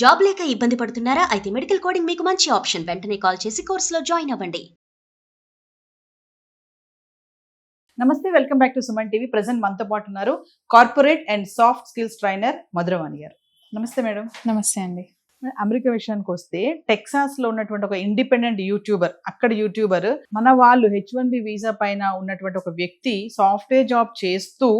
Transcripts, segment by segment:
Job లేక ఇబ్బంది పడుతున్నారా? అయితే మెడికల్ కోడింగ్ మీకు మంచి ఆప్షన్. వెంటనే కాల్ చేసి కోర్సులో జాయిన్ అవ్వండి. నమస్తే, welcome back to Suman TV. Present మనతో పాటు ఉన్నారు corporate and soft skills trainer Madhuravani గారు. నమస్తే మేడం. నమస్తే అండి. అమెరికా విషయానికి వస్తే టెక్సాస్ లో ఉన్నటువంటి ఒక ఇండిపెండెంట్ యూట్యూబర్, అక్కడ యూట్యూబర్ మన వాళ్ళు H1B వీసా పైన ఉన్నటువంటి ఒక వ్యక్తి సాఫ్ట్వేర్ జాబ్ చేస్తూ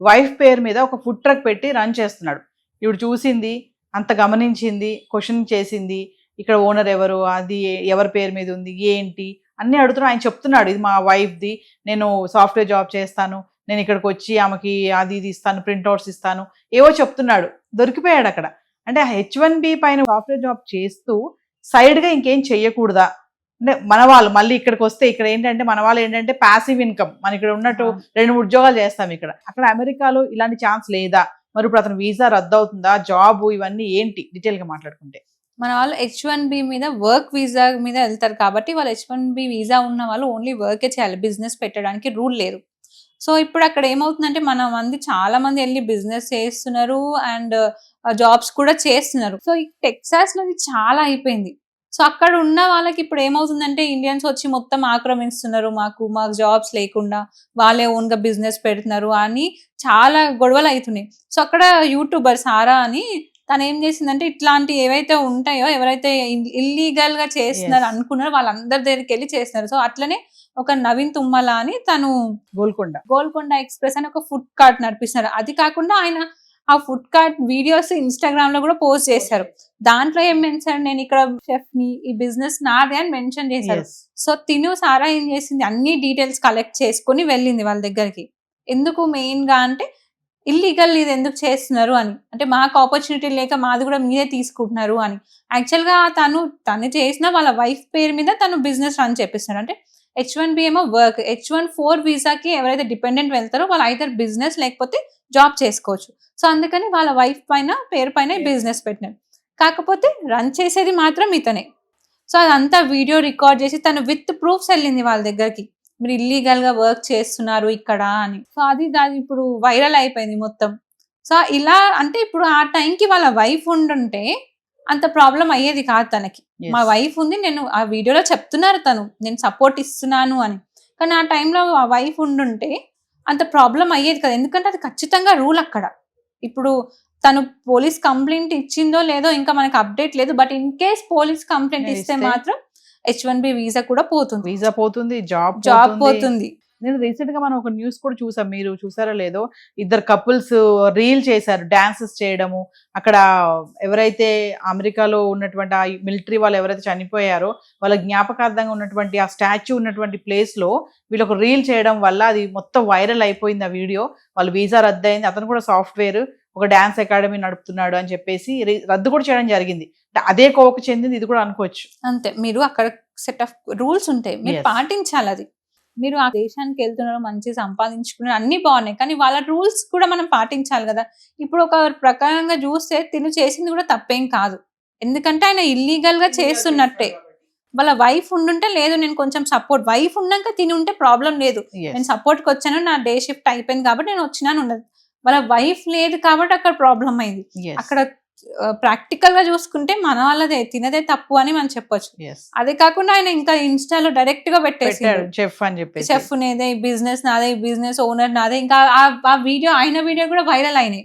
వైఫ్ పేరు మీద ఒక ఫుడ్ ట్రక్ పెట్టి రన్ చేస్తున్నాడు. ఇప్పుడు చూసింది, అంత గమనించింది, క్వశ్చన్ చేసింది, ఇక్కడ ఓనర్ ఎవరు, అది ఎవరి పేరు మీద ఉంది, ఏంటి అన్నీ అడుగుతున్నాడు. ఆయన చెప్తున్నాడు, ఇది మా వైఫ్ది, నేను సాఫ్ట్వేర్ జాబ్ చేస్తాను, నేను ఇక్కడికి వచ్చి ఆమెకి అది ఇది ఇస్తాను, ప్రింట్అవుట్స్ ఇస్తాను, ఏవో చెప్తున్నాడు. దొరికిపోయాడు అక్కడ. అంటే H1B పైన సాఫ్ట్వేర్ జాబ్ చేస్తూ సైడ్గా ఇంకేం చెయ్యకూడదా? అంటే మన వాళ్ళు మళ్ళీ ఇక్కడికి వస్తే ఇక్కడ ఏంటంటే మన వాళ్ళు ఏంటంటే ప్యాసివ్ ఇన్కమ్, మన ఇక్కడ ఉన్నట్టు 2-3 ఉద్యోగాలు చేస్తాం ఇక్కడ. అక్కడ అమెరికాలో ఇలాంటి ఛాన్స్ లేదా? మరి ఇప్పుడు అతను వీసా రద్దు అవుతుందా? జాబ్ ఇవన్నీ ఏంటి డీటెయిల్గా మాట్లాడుకుంటే? మన వాళ్ళు H1B మీద వర్క్ వీసా మీద వెళ్తారు కాబట్టి వాళ్ళు H1B వీసా ఉన్న వాళ్ళు ఓన్లీ వర్కే చేయాలి, బిజినెస్ పెట్టడానికి రూల్ లేదు. సో ఇప్పుడు అక్కడ ఏమవుతుందంటే చాలా మంది వెళ్ళి బిజినెస్ చేస్తున్నారు అండ్ జాబ్స్ కూడా చేస్తున్నారు. సో ఈ టెక్సాస్ లో చాలా అయిపోయింది. సో అక్కడ ఉన్న వాళ్ళకి ఇప్పుడు ఏమవుతుందంటే ఇండియన్స్ వచ్చి మొత్తం ఆక్రమిస్తున్నారు, మాకు జాబ్స్ లేకుండా వాళ్ళే ఓన్ గా బిజినెస్ పెడుతున్నారు అని చాలా గొడవలు అవుతున్నాయి. సో అక్కడ యూట్యూబర్ సారా అని తను ఏం చేసిందంటే ఇట్లాంటి ఏవైతే ఉంటాయో, ఎవరైతే ఇల్లీగల్ గా చేస్తున్నారు అనుకున్నారో వాళ్ళందరి దగ్గరికి వెళ్ళి చేస్తున్నారు. సో అట్లనే ఒక నవీన్ తుమ్మల అని తను గోల్కొండ ఎక్స్ప్రెస్ అని ఒక ఫుడ్ కార్ట్ నడిపిస్తున్నారు. అది కాకుండా ఆయన ఆ ఫుడ్ కార్ట్ వీడియోస్ ఇన్స్టాగ్రామ్ లో కూడా పోస్ట్ చేశారు. దాంట్లో ఏం మెన్షన్, నేను ఇక్కడ షెఫ్ ని, ఈ బిజినెస్ నాదే అని మెన్షన్ చేశారు. సో సారా ఏం చేసింది, అన్ని డీటెయిల్స్ కలెక్ట్ చేసుకుని వెళ్ళింది వాళ్ళ దగ్గరికి. ఎందుకు మెయిన్ గా అంటే ఇల్లీగల్ ఇది ఎందుకు చేస్తున్నారు అని, అంటే మాకు ఆపర్చునిటీ లేక మాది కూడా మీరే తీసుకుంటున్నారు అని. యాక్చువల్ గా తను చేసిన వాళ్ళ వైఫ్ పేరు మీద తను బిజినెస్ రన్ చేపిస్తున్నారు. అంటే H1B ఏమో వర్క్, H1-4 వీసాకి ఎవరైతే డిపెండెంట్ వెళ్తారో వాళ్ళు ఐదర్ బిజినెస్ లేకపోతే జాబ్ చేసుకోవచ్చు. సో అందుకని వాళ్ళ వైఫ్ పేరు పైన బిజినెస్ పెట్టినారు. కాకపోతే రన్ చేసేది మాత్రం ఇతనే. సో అదంతా వీడియో రికార్డ్ చేసి తను విత్ ప్రూఫ్స్ వెళ్ళింది వాళ్ళ దగ్గరికి, మీరు ఇల్లీగల్ గా వర్క్ చేస్తున్నారు ఇక్కడ అని. సో అది ఇప్పుడు వైరల్ అయిపోయింది మొత్తం. సో ఇలా అంటే ఇప్పుడు ఆ టైంకి వాళ్ళ వైఫ్ ఉండుంటే అంత ప్రాబ్లం అయ్యేది కాదు తనకి. మా వైఫ్ ఉంది, నేను ఆ వీడియోలో చెప్తున్నారు తను, నేను సపోర్ట్ ఇస్తున్నాను అని. కానీ ఆ టైంలో ఆ వైఫ్ ఉండుంటే అంత ప్రాబ్లం అయ్యేది కదా, ఎందుకంటే అది ఖచ్చితంగా రూల్ అక్కడ. ఇప్పుడు తను పోలీస్ కంప్లైంట్ ఇచ్చిందో లేదో ఇంకా మనకు అప్డేట్ లేదు. But in case police complaint ఇస్తే మాత్రం H1B వీసా కూడా పోతుంది, జాబ్ పోతుంది. నేను రీసెంట్ గా మనం ఒక న్యూస్ కూడా చూసాం, మీరు చూసారో లేదో, ఇద్దరు కపుల్స్ రీల్ చేశారు, డాన్సెస్ చేయడము. అక్కడ ఎవరైతే అమెరికాలో ఉన్నటువంటి ఆ మిలిటరీ వాళ్ళు ఎవరైతే చనిపోయారో వాళ్ళ జ్ఞాపకార్థంగా ఉన్నటువంటి ఆ స్టాచ్యూ ఉన్నటువంటి ప్లేస్ లో వీళ్ళు ఒక రీల్ చేయడం వల్ల అది మొత్తం వైరల్ అయిపోయింది ఆ వీడియో. వాళ్ళ వీసా రద్దు అయింది. అతను కూడా సాఫ్ట్వేర్ ఒక డాన్స్ అకాడమీ నడుపుతున్నాడు అని చెప్పేసి రద్దు కూడా చేయడం జరిగింది. అదే కోవకు చెందింది ఇది కూడా అనుకోవచ్చు. అంతే, మీరు అక్కడ సెట్ ఆఫ్ రూల్స్ ఉంటాయి, మీరు పాటించాలి. అది మీరు ఆ దేశానికి వెళ్తున్నారు, మంచి సంపాదించుకున్నారు, అన్ని బాగున్నాయి, కానీ వాళ్ళ రూల్స్ కూడా మనం పాటించాలి కదా. ఇప్పుడు ఒక ప్రకారంగా చూస్తే తిను చేసింది కూడా తప్పేం కాదు, ఎందుకంటే ఆయన ఇల్లీగల్ గా చేస్తున్నట్టే. వాళ్ళ వైఫ్ ఉండుంటే లేదు, నేను కొంచెం సపోర్ట్, వైఫ్ ఉన్నాక తిని ఉంటే ప్రాబ్లం లేదు, నేను సపోర్ట్కి వచ్చాను, నా డే షిఫ్ట్ అయిపోయింది కాబట్టి నేను వచ్చినాను ఉండదు. వాళ్ళ వైఫ్ లేదు కాబట్టి అక్కడ ప్రాబ్లం అయింది. అక్కడ ప్రాక్టికల్ గా చూసుకుంటే మన వాళ్ళదే తినదే తప్పు అని మనం చెప్పొచ్చు. అదే కాకుండా ఆయన ఇంకా ఇన్స్టాలో డైరెక్ట్ గా పెట్టేసాడు, షెఫ్ నేదే, బిజినెస్ నాదే, బిజినెస్ ఓనర్ నాదే. ఇంకా ఆ వీడియో, ఆయన వీడియో కూడా వైరల్ అయినాయి.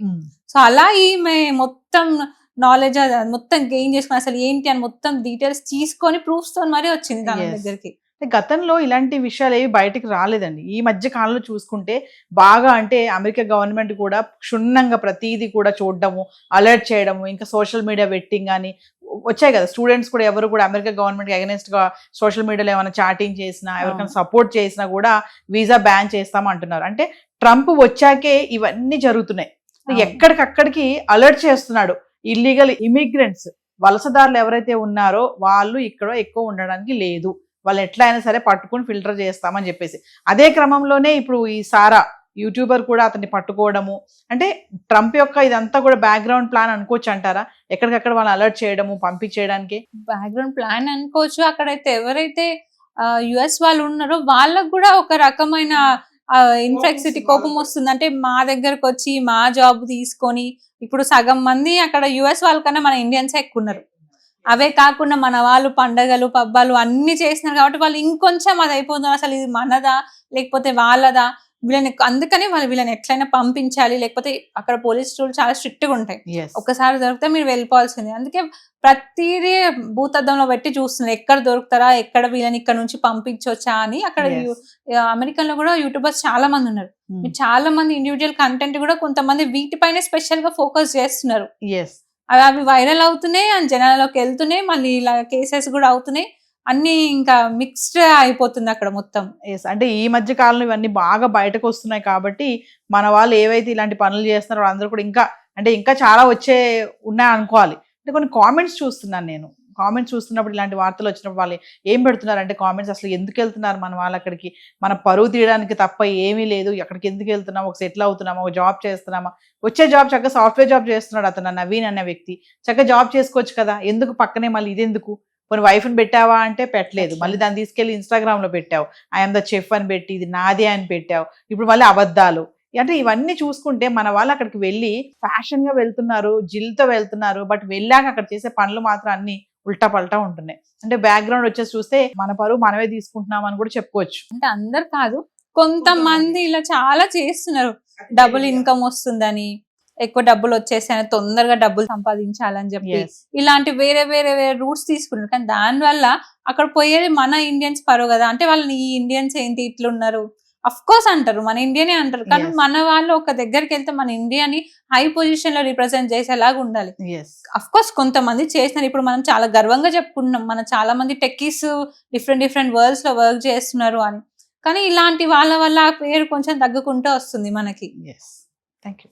సో అలా ఈమె మొత్తం నాలెడ్జ్ మొత్తం గెయిన్ చేసుకుని అసలు ఏంటి అని మొత్తం డీటెయిల్స్ తీసుకొని ప్రూఫ్స్ తో మరీ వచ్చింది తన దగ్గరికి. గతంలో ఇలాంటి విషయాలు ఏవి బయటకు రాలేదండి. ఈ మధ్య కాలంలో చూసుకుంటే బాగా, అంటే అమెరికా గవర్నమెంట్ కూడా క్షుణ్ణంగా ప్రతిదీ కూడా చూడడము, అలర్ట్ చేయడము, ఇంకా సోషల్ మీడియా వెట్టింగ్ అని వచ్చాయి కదా. స్టూడెంట్స్ కూడా ఎవరు కూడా అమెరికా గవర్నమెంట్ అగెనిస్ట్ గా సోషల్ మీడియాలో ఏమైనా చాటింగ్ చేసినా, ఎవరికైనా సపోర్ట్ చేసినా కూడా వీసా బ్యాన్ చేస్తాం అంటున్నారు. అంటే ట్రంప్ వచ్చాకే ఇవన్నీ జరుగుతున్నాయి. ఎక్కడికక్కడికి అలర్ట్ చేస్తున్నాడు. ఇల్లీగల్ ఇమిగ్రెంట్స్, వలసదారులు ఎవరైతే ఉన్నారో వాళ్ళు ఇక్కడ ఎక్కువ ఉండడానికి లేదు, వాళ్ళు ఎట్లా అయినా సరే పట్టుకుని ఫిల్టర్ చేస్తామని చెప్పేసి. అదే క్రమంలోనే ఇప్పుడు ఈ సారా యూట్యూబర్ కూడా అతన్ని పట్టుకోవడము, అంటే ట్రంప్ యొక్క ఇదంతా కూడా బ్యాక్గ్రౌండ్ ప్లాన్ అనుకోవచ్చు అంటారా? ఎక్కడికక్కడ వాళ్ళు అలర్ట్ చేయడము, పంపించేయడానికి బ్యాక్గ్రౌండ్ ప్లాన్ అనుకోవచ్చు. అక్కడైతే ఎవరైతే US వాళ్ళు ఉన్నారో వాళ్ళకు కూడా ఒక రకమైన ఇన్ఫెక్సిటీ, కోపం వస్తుంది. అంటే మా దగ్గరకు వచ్చి మా జాబ్ తీసుకొని ఇప్పుడు సగం మంది అక్కడ యుఎస్ వాళ్ళకన్నా మన ఇండియన్స్ ఎక్కువ ఉన్నారు. అవే కాకుండా మన వాళ్ళు పండగలు పబ్బాలు అన్ని చేసినారు కాబట్టి వాళ్ళు ఇంకొంచెం అది అయిపోతున్నారు, అసలు ఇది మనదా లేకపోతే వాళ్ళదా వీళ్ళని, అందుకని వాళ్ళు వీళ్ళని ఎట్లయినా పంపించాలి, లేకపోతే అక్కడ పోలీస్ రూల్ చాలా స్ట్రిక్ట్ గా ఉంటాయి. ఒక్కసారి దొరికితే మీరు వెళ్ళిపోవాల్సింది. అందుకే ప్రతిదీ భూతద్దంలో పెట్టి చూస్తున్నారు ఎక్కడ దొరుకుతారా, ఎక్కడ వీళ్ళని ఇక్కడ నుంచి పంపించవచ్చా అని. అక్కడ అమెరికాలో కూడా యూట్యూబర్స్ చాలా మంది ఉన్నారు. మీరు చాలా మంది ఇండివిజువల్ కంటెంట్ కూడా కొంతమంది వీటిపైనే స్పెషల్ గా ఫోకస్ చేస్తున్నారు. అవి వైరల్ అవుతున్నాయి అండ్ జనాల్లోకి వెళ్తున్నాయి, మళ్ళీ ఇలా కేసెస్ కూడా అవుతున్నాయి, అన్ని ఇంకా మిక్స్డ్ అయిపోతుంది అక్కడ మొత్తం. అంటే ఈ మధ్య కాలంలో ఇవన్నీ బాగా బయటకు వస్తున్నాయి కాబట్టి మన వాళ్ళు ఏవైతే ఇలాంటి పనులు చేస్తున్నారో అందరూ కూడా ఇంకా చాలా ఉన్నాయి అనుకోవాలి. అంటే కొన్ని కామెంట్స్ చూస్తున్నాను నేను. కామెంట్స్ చూస్తున్నప్పుడు ఇలాంటి వార్తలు వచ్చినప్పుడు వాళ్ళు ఏం పెడుతున్నారు అంటే కామెంట్స్, అసలు ఎందుకు వెళ్తున్నారు మన వాళ్ళు అక్కడికి, మన పరువు తీయడానికి తప్ప ఏమీ లేదు, అక్కడికి ఎందుకు వెళ్తున్నాము, ఒక సెటిల్ అవుతున్నామా, ఒక జాబ్ చేస్తున్నామా, వచ్చే జాబ్ చక్కగా సాఫ్ట్వేర్ జాబ్ చేస్తున్నాడు అతను నవీన్ అనే వ్యక్తి, చక్కగా జాబ్ చేసుకోవచ్చు కదా, ఎందుకు పక్కనే మళ్ళీ ఇదెందుకు, కొన్ని వైఫ్ని పెట్టావా అంటే పెట్టలేదు, మళ్ళీ దాన్ని తీసుకెళ్లి ఇన్స్టాగ్రామ్ లో పెట్టావు, ఐఎమ్ ద చెఫ్ అని పెట్టి ఇది నాదే అని పెట్టావు, ఇప్పుడు మళ్ళీ అబద్ధాలు. అంటే ఇవన్నీ చూసుకుంటే మన వాళ్ళు అక్కడికి వెళ్ళి ఫ్యాషన్ గా వెళ్తున్నారు, జిల్తో వెళ్తున్నారు, బట్ వెళ్ళాక అక్కడ చేసే పనులు మాత్రం అన్ని ఉల్టా పల్టా ఉంటున్నాయి. అంటే బ్యాక్గ్రౌండ్ వచ్చేసి చూస్తే మన పరువు మనమే తీసుకుంటున్నాం అని కూడా చెప్పుకోవచ్చు. అంటే అందరు కాదు, కొంతమంది ఇలా చాలా చేస్తున్నారు, డబుల్ ఇన్కమ్ వస్తుందని, ఎక్కువ డబ్బులు వచ్చేసాయని, తొందరగా డబ్బులు సంపాదించాలని చెప్పి ఇలాంటి వేరే వేరే వేరే రూట్స్ తీసుకుంటారు. కానీ దానివల్ల అక్కడ పోయేది మన ఇండియన్స్ పరువు కదా. అంటే వాళ్ళని ఈ ఇండియన్స్ ఏంటి ఇట్లున్నారు అఫ్ కోర్స్ అంటారు, మన ఇండియానే అంటారు, కానీ మన వాళ్ళు ఒక దగ్గరికి వెళ్తే మన ఇండియాని హై పొజిషన్ లో రిప్రజెంట్ చేసేలాగా ఉండాలి. అఫ్ కోర్స్ కొంతమంది చేసినారు, ఇప్పుడు మనం చాలా గర్వంగా చెప్పుకుంటున్నాం, మన చాలా మంది టెక్కీస్ డిఫరెంట్ వరల్డ్స్ లో వర్క్ చేస్తున్నారు అని. కానీ ఇలాంటి వాళ్ళ వల్ల ఆ పేరు కొంచెం తగ్గుకుంటూ వస్తుంది మనకి. Thank you.